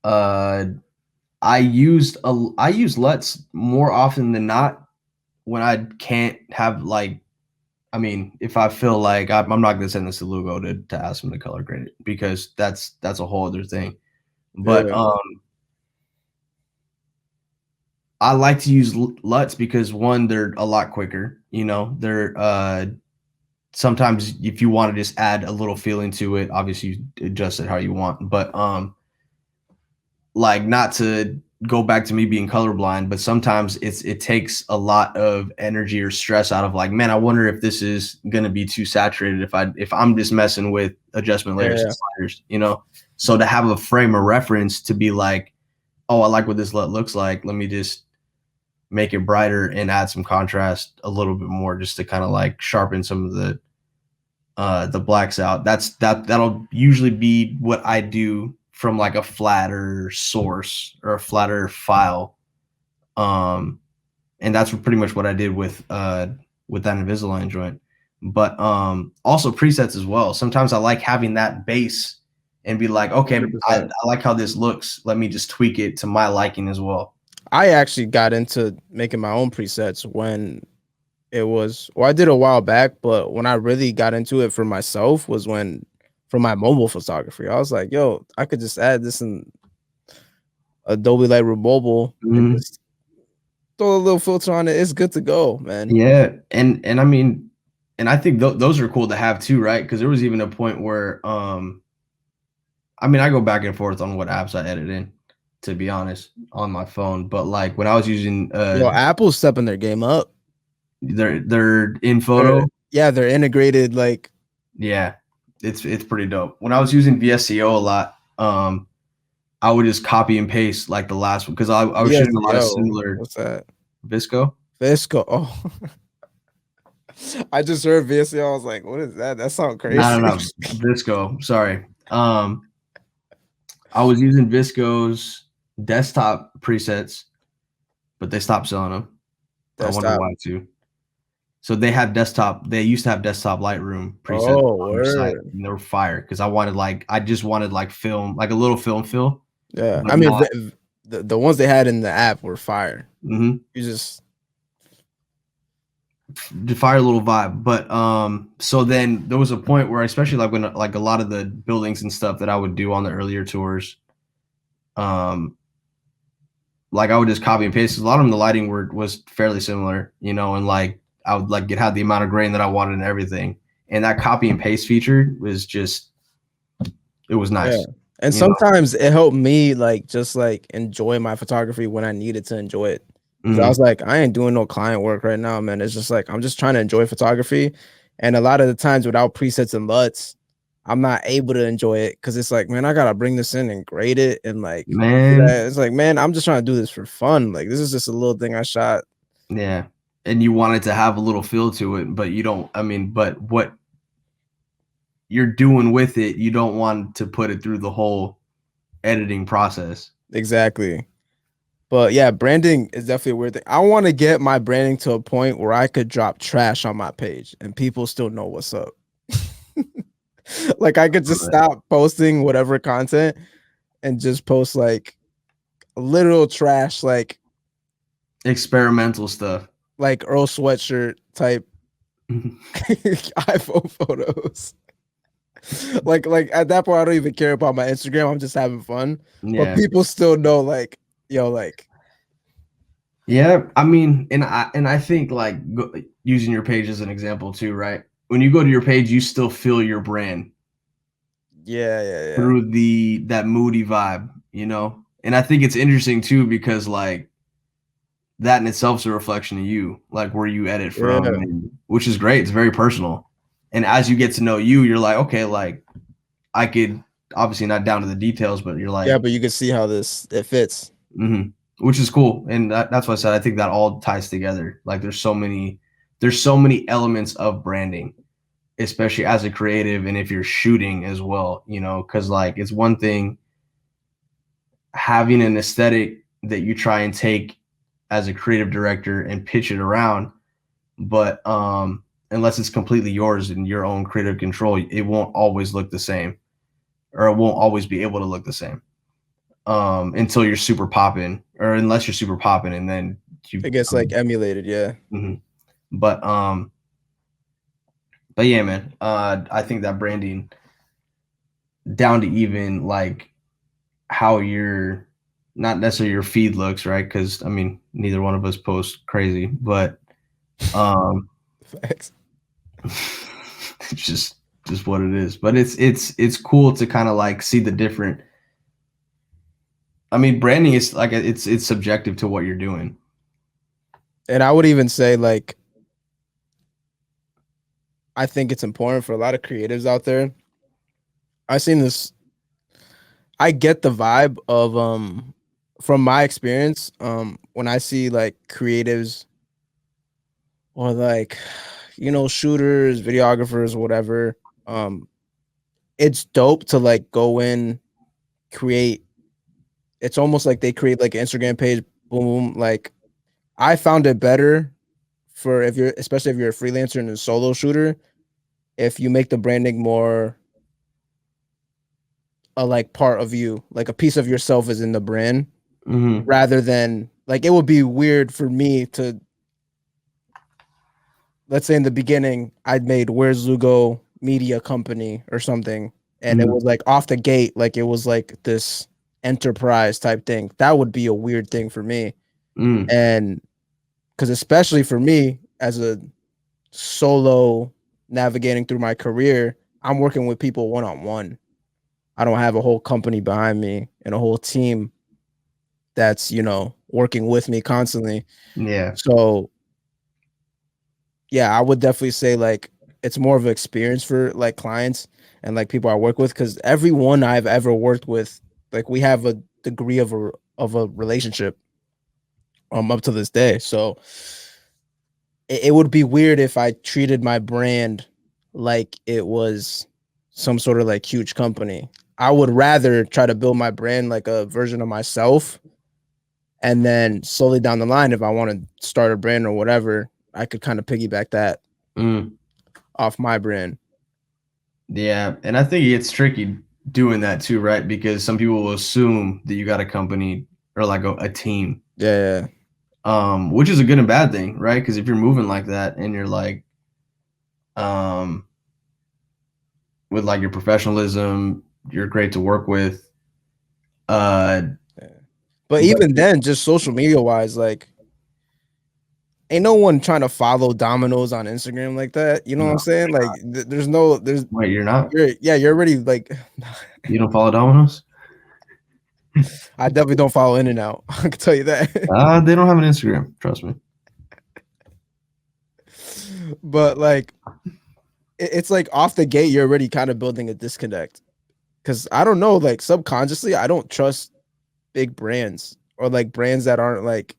I use LUTs more often than not when I can't have like, I mean, if I feel like I'm not gonna send this to Lugo to ask him to color grade it, because that's a whole other thing. But Yeah. I like to use LUTs because, one, they're a lot quicker. You know, they're sometimes if you want to just add a little feeling to it, obviously you adjust it how you want. But like, not to go back to me being colorblind, but sometimes it takes a lot of energy or stress out of, like, man, I wonder if this is gonna be too saturated if I'm just messing with adjustment layers and sliders, you know. So to have a frame of reference to be like, oh, I like what this LUT looks like, let me just make it brighter and add some contrast a little bit more, just to kind of like sharpen some of the blacks out. That'll usually be what I do from like a flatter source or a flatter file. And that's pretty much what I did with that Invisalign joint. But also presets as well. Sometimes I like having that base and be like, okay, I like how this looks. Let me just tweak it to my liking as well. I actually got into making my own presets when it was, well, I did a while back, but when I really got into it for myself was when, for my mobile photography, I was like, yo, I could just add this in Adobe Lightroom Mobile and just throw a little filter on it. It's good to go, man. Yeah. And I mean, and I think those are cool to have too, right? Because there was even a point where, I mean, I go back and forth on what apps I edit in, to be honest, on my phone. But like when I was using Apple's stepping their game up. They're in photo. They're integrated. Like, yeah, it's pretty dope. When I was using VSCO a lot, I would just copy and paste like the last one, because I was shooting a lot of similar. What's that? VSCO. Oh. I just heard VSCO. I was like, what is that? That sounds crazy. No. VSCO. Sorry. I was using VSCO's desktop presets, but they stopped selling them. I wonder why too. So they used to have desktop Lightroom presets on their site, and they were fire, because I just wanted like film, like a little film feel. Yeah, I mean, the ones they had in the app were fire. Mm-hmm. You just fire little vibe. But so then there was a point where, especially like when like a lot of the buildings and stuff that I would do on the earlier tours, like I would just copy and paste. A lot of them, the lighting was fairly similar, you know, and like I would like have the amount of grain that I wanted and everything. And that copy and paste feature was just, it was nice. Yeah. And sometimes it helped me like just like enjoy my photography when I needed to enjoy it. Mm-hmm. I was like, I ain't doing no client work right now, man. It's just like I'm just trying to enjoy photography. And a lot of the times without presets and LUTs, I'm not able to enjoy it, because it's like, man, I gotta bring this in and grade it, and like, man, it's like, man, I'm just trying to do this for fun. Like, this is just a little thing I shot. Yeah, and you want it to have a little feel to it, but you don't. I mean, but what you're doing with it, you don't want to put it through the whole editing process. Exactly. But yeah, branding is definitely a weird thing. I want to get my branding to a point where I could drop trash on my page and people still know what's up. Like I could just stop posting whatever content and just post like literal trash, like experimental stuff, like Earl Sweatshirt type iPhone photos. like at that point, I don't even care about my Instagram. I'm just having fun. Yeah. But people still know, like, yo, like. Yeah, I mean, and I think like using your page as an example too, right? When you go to your page, you still feel your brand. Yeah. Through that moody vibe, you know? And I think it's interesting too, because like that in itself is a reflection of you, like where you edit from, which is great. It's very personal. And as you get to know you, you're like, okay, like I could, obviously not down to the details, but you're like, yeah, but you can see how it fits. Mm-hmm. Which is cool. And that's why I said I think that all ties together. Like there's so many elements of branding, especially as a creative, and if you're shooting as well, you know, because like it's one thing having an aesthetic that you try and take as a creative director and pitch it around, but unless it's completely yours and your own creative control, it won't always look the same, or it won't always be able to look the same until you're super popping, or unless you're super popping, and then it gets like emulated. Yeah. Mm-hmm. But yeah, man, I think that branding down to even like how your, not necessarily your feed looks, right? Because I mean, neither one of us post crazy, but Facts. it's just what it is. But it's cool to kind of like see the different. I mean, branding is like it's subjective to what you're doing. And I would even say like, I think it's important for a lot of creatives out there. I've seen this. I get the vibe of from my experience, when I see like creatives or like, you know, shooters, videographers, whatever, it's dope to like go in, create. It's almost like they create like an Instagram page, boom. Like I found it better for if you're, especially if you're a freelancer and a solo shooter, if you make the branding more a like part of you, like a piece of yourself is in the brand, rather than like, it would be weird for me to, let's say in the beginning I'd made Where's Lugo Media Company or something, and it was like off the gate, like it was like this enterprise type thing. That would be a weird thing for me. And because especially for me as a solo navigating through my career, I'm working with people one-on-one. I don't have a whole company behind me and a whole team that's, you know, working with me constantly. Yeah. So yeah, I would definitely say like it's more of an experience for like clients and like people I work with, because everyone I've ever worked with, like we have a degree of a relationship up to this day. So it would be weird if I treated my brand like it was some sort of like huge company. I would rather try to build my brand like a version of myself. And then slowly down the line, if I want to start a brand or whatever, I could kind of piggyback that off my brand. Yeah. And I think it's tricky doing that too, right? Because some people will assume that you got a company or like a team. Yeah. Which is a good and bad thing, right? Because if you're moving like that and you're like, with like your professionalism, you're great to work with. But even then, just social media wise, like ain't no one trying to follow Domino's on Instagram like that. You know what I'm saying? Like there's wait, you're not? You're already like You don't follow Domino's? I definitely don't follow In-N-Out. I can tell you that. They don't have an Instagram, trust me. But like it's like off the gate, you're already kind of building a disconnect. Cause I don't know, like subconsciously, I don't trust big brands or like brands that aren't like,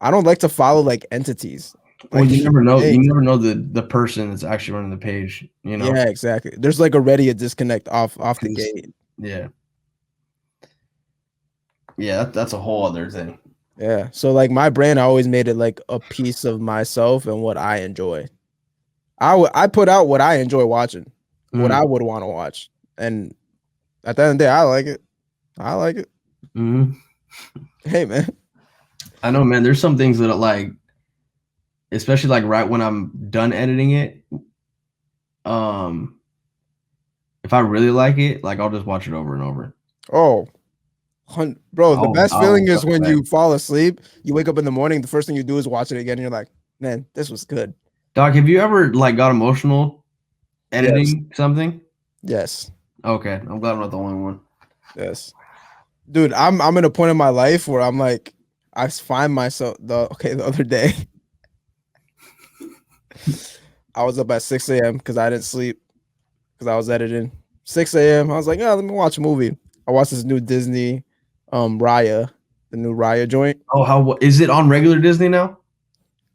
I don't like to follow like entities. Well, Like, you never know. You never know the person that's actually running the page. You know. Yeah, exactly. There's like already a disconnect off the gate. Yeah. Yeah, that's a whole other thing. Yeah. So like my brand, I always made it like a piece of myself and what I enjoy. I put out what I enjoy watching, what I would want to watch, and at the end of the day, I like it. I like it. Hey, man. I know, man. There's some things that are like, especially like right when I'm done editing it, if I really like it, like I'll just watch it over and over. Oh, bro, the best feeling is when you fall asleep, you wake up in the morning, the first thing you do is watch it again, and you're like, man, this was good. Doc, have you ever like got emotional editing something? Yes. Okay, I'm glad I'm not the only one. Yes. Dude, I'm in a point in my life where I'm like, I find myself the other day I was up at 6 a.m. because I didn't sleep because I was editing. 6 a.m. I was like, let me watch a movie. I watched this new Disney Raya, the new Raya joint. Oh, how is it on regular Disney now?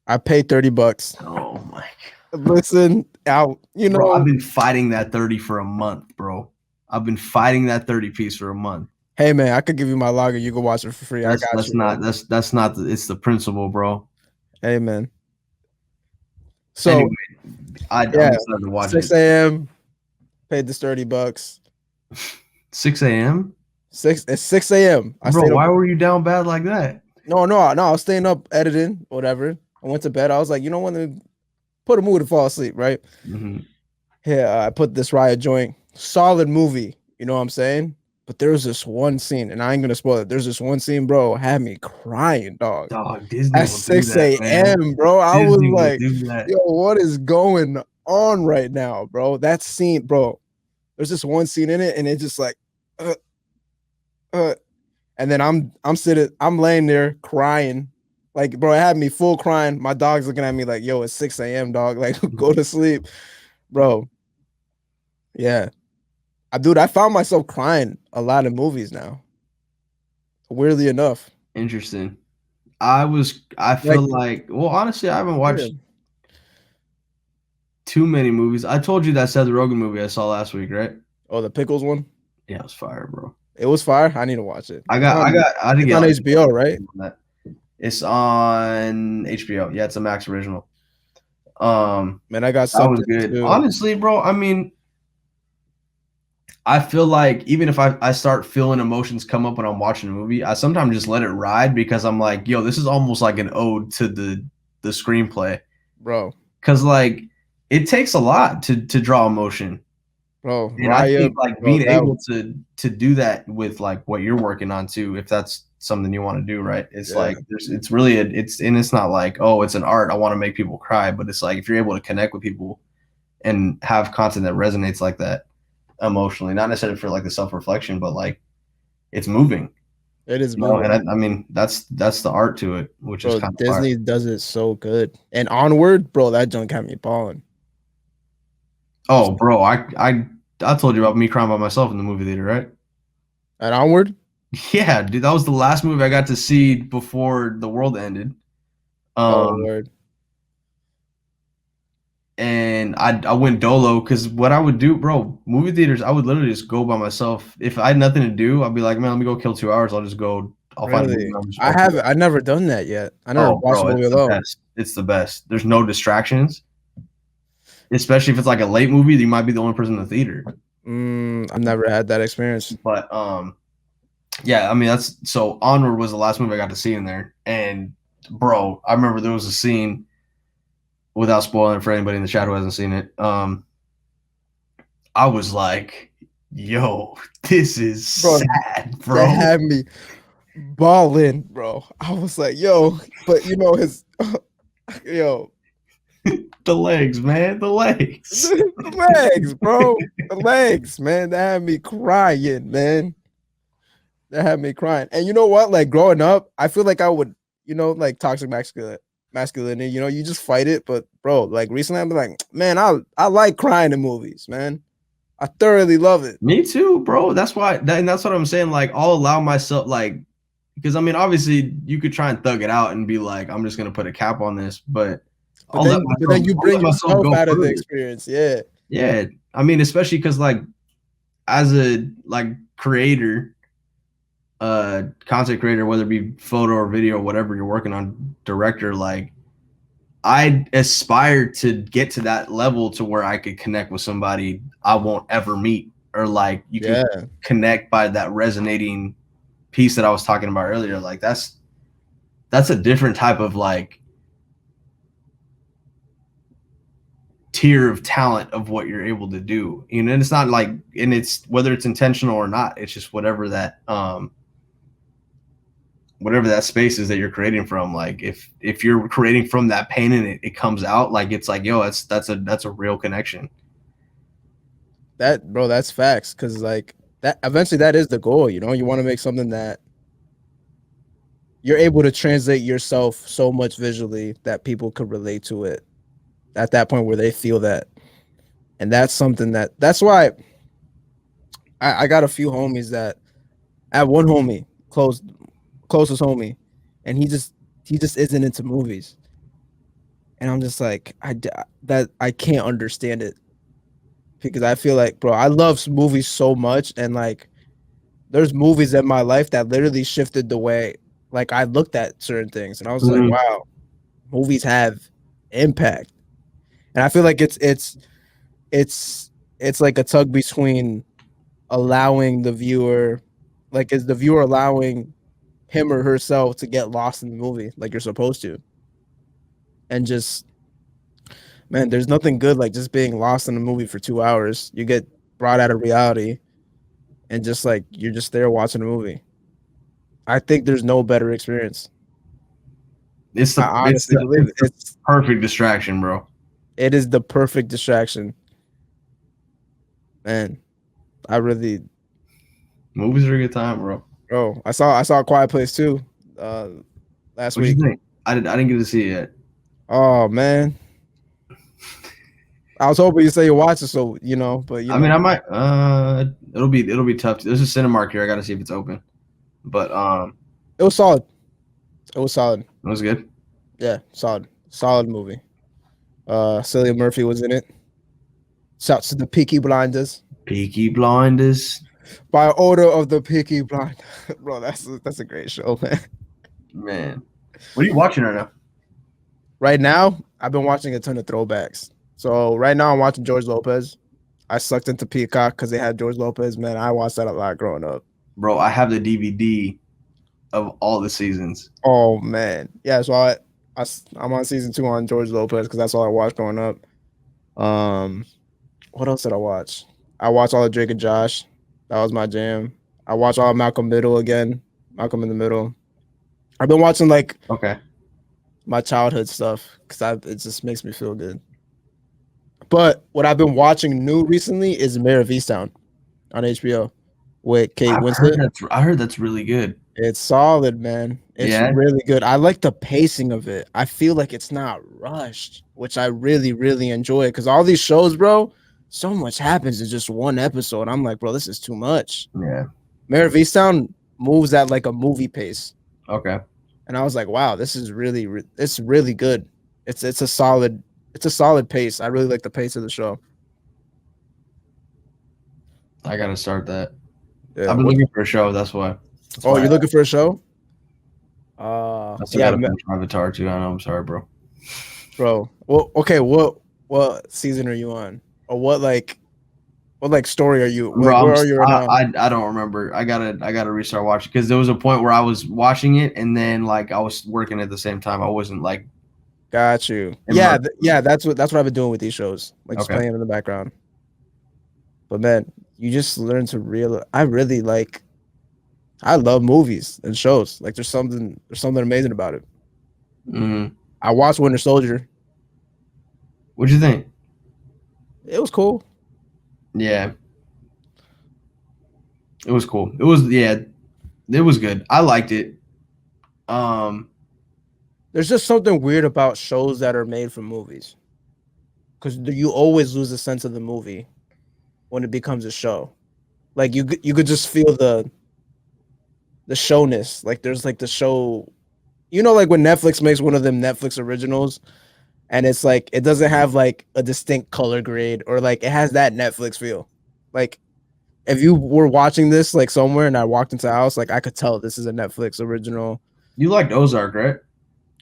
I paid $30. Oh my God. Listen out, you know, bro, I've been fighting that 30 for a month, bro. I've been fighting that 30 piece for a month. Hey man, I could give you my logger. You can watch it for free. I got That's you, bro. not that's not it's the principle, bro. Hey man. So Anyway, I'm yeah, excited to watch 6 it. a.m. Paid this $30. 6 a.m. It's 6 a.m. I Bro, stayed up. why were you down bad like that? No. I was staying up editing, whatever. I went to bed. I was like, you know what? Let me put a mood to fall asleep, right? Mhm. Yeah, I put this Riot joint. Solid movie. You know what I'm saying? But there was this one scene, and I ain't gonna spoil it. There's this one scene, bro, had me crying, dog. Dog, Disney At will do 6 that, man. a.m., bro. I was Disney will like, do that. yo, what is going on right now, bro? That scene, bro. There's this one scene in it, and it just like, uh, uh, and then I'm laying there crying. Like, bro, it had me full crying. My dog's looking at me like, yo, it's 6 a.m., dog. Like, go to sleep. Bro. Yeah. Dude, I found myself crying a lot in movies now. Weirdly enough. Interesting. I Like, feel like, well, honestly, I haven't yeah. watched too many movies. I told you that Seth Rogen movie I saw last week, right? Oh, the pickles one. Yeah, it was fire, bro. It was fire. I need to watch it. I didn't It's get on like HBO, right? that. It's on HBO. Yeah, it's a Max original. Man, I got That sucked was good. into. Honestly, bro, I mean, I feel like even if I start feeling emotions come up when I'm watching a movie, I sometimes just let it ride because I'm like, yo, this is almost like an ode to the screenplay. Bro. Cause like it takes a lot to draw emotion. Bro, And I Raya, think like bro, being that able to do that with like what you're working on too, if that's something you want to do, right? It's yeah, like it's really it's not like, oh, it's an art, I want to make people cry, but it's like if you're able to connect with people and have content that resonates like that emotionally, not necessarily for like the self-reflection, but like it's moving, it is you know, and moving. I mean that's the art to it, which is Bro, kind of fire. Disney does it so good. And Onward, bro, that junk had me balling. Oh, bro, I told you about me crying by myself in the movie theater, right? And Onward? Yeah, dude, that was the last movie I got to see before the world ended. Oh, Um, word. and I went dolo because what I would do, bro, movie theaters, I would literally just go by myself. If I had nothing to do, I'd be like, man, let me go kill 2 hours. I'll just go. I'll find a movie Really? and I'll just I open haven't. it. I never done that yet. I never Oh, watched a bro, movie it's the alone. best. It's the best. There's no distractions, especially if it's like a late movie. You might be the only person in the theater. I've never had that experience. But yeah, I mean that's so. Onward was the last movie I got to see in there, and bro, I remember there was a scene without spoiling for anybody in the chat who hasn't seen it. I was like, yo, this is Bro, sad, that bro. had me balling, bro. I was like, yo, but you know his yo, The legs, man, the legs. the legs, bro. The legs, man. That had me crying, man. That had me crying. And you know what? Like growing up, I feel like I would, like toxic masculinity, you just fight it. But bro, like recently I've been like, man, I like crying in movies, man. I thoroughly love it. Me too, bro. That's why, and that's what I'm saying. Like, I'll allow myself, like, because I mean, obviously, you could try and thug it out and be like, I'm just gonna put a cap on this, but But then you I'll let bring myself yourself go out of the further. experience. Yeah. Yeah, I mean, especially because like as a like creator, content creator, whether it be photo or video or whatever you're working on, director, like I aspire to get to that level to where I could connect with somebody I won't ever meet, or like you can Yeah. connect by that resonating piece that I was talking about earlier. Like that's a different type of like tier of talent of what you're able to do. You know, and it's not like, and it's whether it's intentional or not, it's just whatever that space is that you're creating from. Like if you're creating from that pain and it comes out, like it's like, yo, that's a real connection. That's facts. Cause like that eventually that is the goal, you want to make something that you're able to translate yourself so much visually that people could relate to it at that point where they feel that. And that's something that's why I got a few homies that I have one homie, closest homie, and he just isn't into movies. And I'm just like, that I can't understand it. because I feel like, bro, I love movies so much, and like, there's movies in my life that literally shifted the way like I looked at certain things, and I was like, Mhm. wow, movies have impact, and I feel like it's it's like a tug between allowing the viewer, like, is the viewer allowing him or herself to get lost in the movie like you're supposed to, and just man, there's nothing good like just being lost in a movie for 2 hours. You get brought out of reality, and just like you're just there watching a movie. I think there's no better experience. It's I the it's honestly the believe it's it. the perfect distraction, bro. It is the perfect distraction. Man, I really, Movies are a good time, bro. bro. I saw a Quiet Place too, uh, last What you week. think? I didn't get to see it yet. Oh man, I was hoping you say you watch it, so but I mean, I might. It'll be tough. There's a Cinemark here. I got to see if it's open. But it was solid. It was solid. it was good. Yeah, solid movie. Cillian Murphy was in it. Shouts to the Peaky Blinders. Peaky Blinders, By order of the Peaky Blinders, bro. That's a great show, man. man. What are you watching right now? Right now, I've been watching a ton of throwbacks. So right now, I'm watching George Lopez. I sucked into Peacock because they had George Lopez. Man, I watched that a lot growing up. Bro, I have the DVD of all the seasons. Oh man, yeah. So I'm on season 2 on George Lopez because that's all I watched growing up. Um, what else did I watch? I watched all of Drake and Josh. That was my jam. I watched all of Malcolm Middle again. Malcolm in the Middle. I've been watching like Okay. my childhood stuff because it just makes me feel good. But what I've been watching new recently is Mayor of Easttown on HBO with Kate Winslet. I heard that's really good. It's solid, man. It's Yeah. really good. I like the pacing of it. I feel like it's not rushed, which I really, really enjoy. Because all these shows, bro, so much happens in just one episode. I'm like, bro, this is too much. Yeah. Mayor of Easttown moves at like a movie pace, Okay. and I was like, wow, this is it's really good. It's a solid pace. I really like the pace of the show. I gotta start that. Yeah. I've been looking for a show. That's why. Oh, you're I looking for a show? still Yeah, gotta finish Avatar too. I know. I'm sorry, bro. bro. Well, okay. What season are you on? Or what story are you? Bro, Where are you right now? I don't remember. I gotta restart watching because there was a point where I was watching it and then like I was working at the same time. I wasn't like Got you. Yeah, immersed. yeah. That's what I've been doing with these shows, like just Okay. playing in the background. But man, you just learn to realize. I really like. I love movies and shows. Like there's something amazing about it. Mm-hmm. I watched Winter Soldier. What'd you think? It was cool. Yeah, it was cool. It was good. I liked it. Um, There's just something weird about shows that are made from movies, because you always lose a sense of the movie when it becomes a show. Like you could just feel the showness. Like there's like the show, like when Netflix makes one of them Netflix originals, and it's like it doesn't have like a distinct color grade, or like it has that Netflix feel. Like if you were watching this like somewhere and I walked into the house, like I could tell this is a Netflix original. you liked Ozark, right?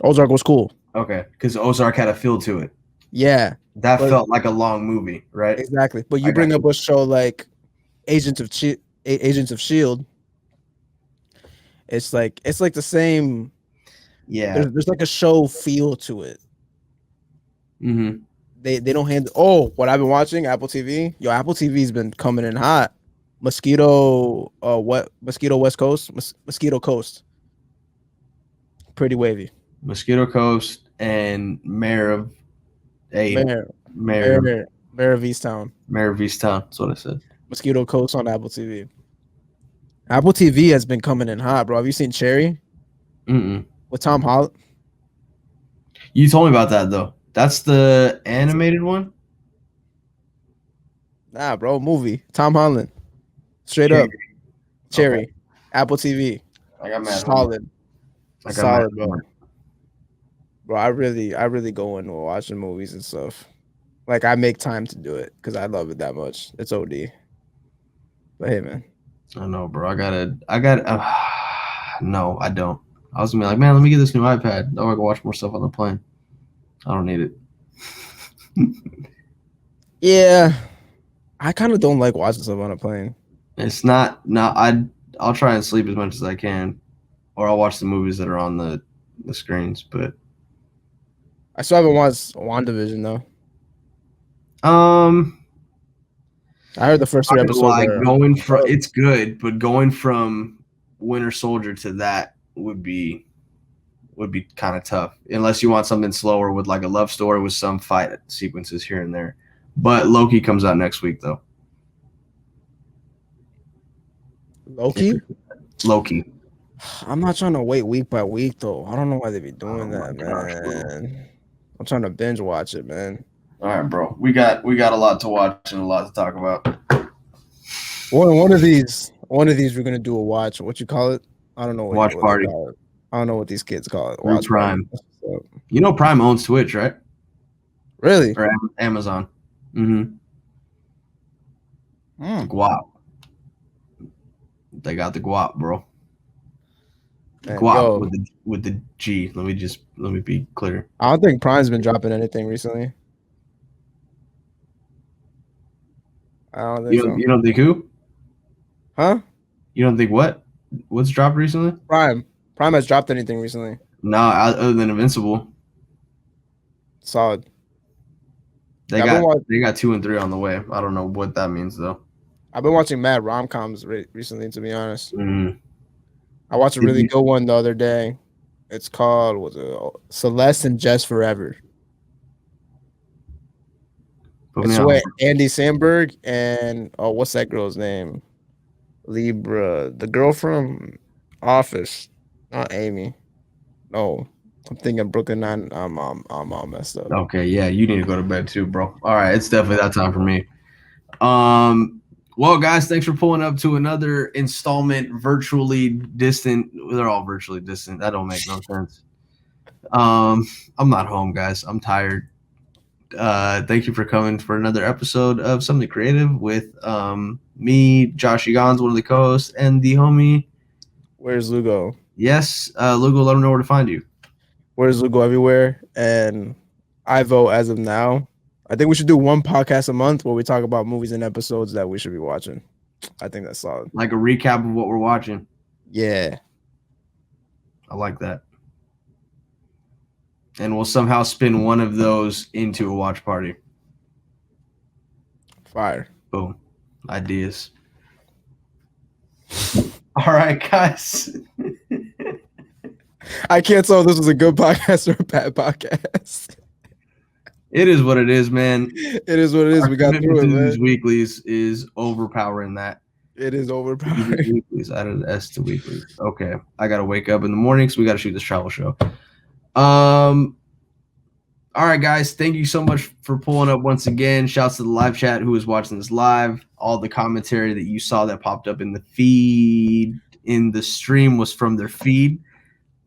Ozark was cool. Okay, because Ozark had a feel to it. Yeah, That but felt like a long movie, right? exactly. But I you got bring up you. a show like Agents of Shield. It's like the same. Yeah. There's like a show feel to it. Mm-hmm. They don't handle. Oh, what I've been watching Apple TV. Yo, Apple TV's been coming in hot. Mosquito, what Mosquito West Coast, Mosquito Coast, pretty wavy. Mosquito Coast and Mayor of a Mayor, Mayor Mayor of Easttown. Mayor of Easttown. That's what I said. Mosquito Coast on Apple TV. Apple TV has been coming in hot, bro. Have you seen Cherry Mm-mm. with Tom Holland? You told me about that though. That's the animated one. Nah, bro, movie. Tom Holland. Straight Cherry. up. Cherry. Apple TV. I got mad. Solid. I got Solid, mad. bro. Bro, I really go into watching movies and stuff. Like I make time to do it because I love it that much. It's OD. But hey, man. I know, bro. No, I don't. I was gonna be like, man, let me get this new iPad. Oh, I can watch more stuff on the plane. I don't need it. Yeah, I kind of don't like watching stuff on a plane. It's not. I'll try and sleep as much as I can, or I'll watch the movies that are on the screens. But I still haven't watched WandaVision though. um, I heard the first I'm 3 not gonna episodes lie, are. going from it's good, but going from Winter Soldier to that would be kind of tough unless you want something slower with like a love story with some fight sequences here and there. But Loki comes out next week though. Loki. Loki. I'm not trying to wait week by week though. I don't know why they be doing Oh my that, gosh, bro. man. I'm trying to binge watch it, man. All right, bro. We got a lot to watch and a lot to talk about. One of these we're gonna do a watch. What you call it? I don't know what Watch they party call it. I don't know what these kids call it. through Watch party. Prime. You know Prime owns Twitch, right? Really? Or Amazon. Mm-hmm. Mm. Guap. They got the guap, bro. Man, Guap yo, with the G. Let me be clear. I don't think Prime's been dropping anything recently. I don't think so. You don't think who? Huh? You don't think what? What's dropped recently? Prime has dropped anything recently? No, other than Invincible. Solid. They Yeah, they got 2 and 3 on the way. I don't know what that means though. I've been watching mad rom-coms recently, to be honest. Mm. I watched a really good one the other day. It's called Celeste and Jess Forever. It's with Andy Samberg and what's that girl's name? Libra, the girl from Office, not Amy. No, I'm thinking Brooklyn Nine. I'm all messed up. Okay, yeah, you need to go to bed too, bro. All right, it's definitely that time for me. Well, guys, thanks for pulling up to another installment virtually distant. They're all virtually distant. That don't make no sense. I'm not home, guys. I'm tired. Thank you for coming for another episode of Something Creative with me, Josh Egons, one of the co-hosts, and the homie. Where's Lugo? Yes, Lugo, let them know where to find you. Where's Lugo everywhere? And I vote as of now. I think we should do one podcast a month where we talk about movies and episodes that we should be watching. I think that's solid. Like a recap of what we're watching. Yeah. I like that. And we'll somehow spin one of those into a watch party. Fire. Boom. Ideas. All right, guys. I can't tell if this was a good podcast or a bad podcast. It is what it is, man. It is what it is. We got through it, man. These weeklies is overpowering that. It is overpowering. Weeklies added an S to weeklies. Okay. I got to wake up in the morning, so we got to shoot this travel show. All right, guys. Thank you so much for pulling up once again. Shouts to the live chat who is watching this live. All the commentary that you saw that popped up in the feed in the stream was from their feed.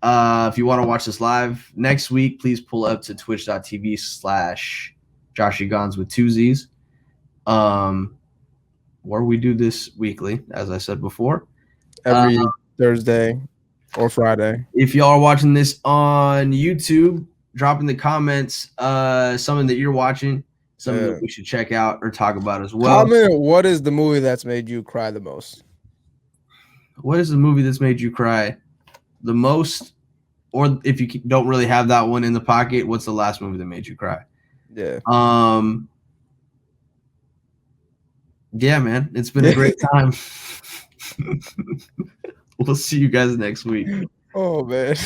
If you want to watch this live next week, please pull up to twitch.tv/JoshieGons with 2 Z's. Where we do this weekly, as I said before. Every Thursday or Friday. If y'all are watching this on YouTube, drop in the comments something that you're watching, something that we should check out or talk about as well. Comment, what is the movie that's made you cry the most? What is the movie that's made you cry the most? Or if you don't really have that one in the pocket, what's the last movie that made you cry? Yeah. Yeah, man. It's been a great time. We'll see you guys next week. Oh, man.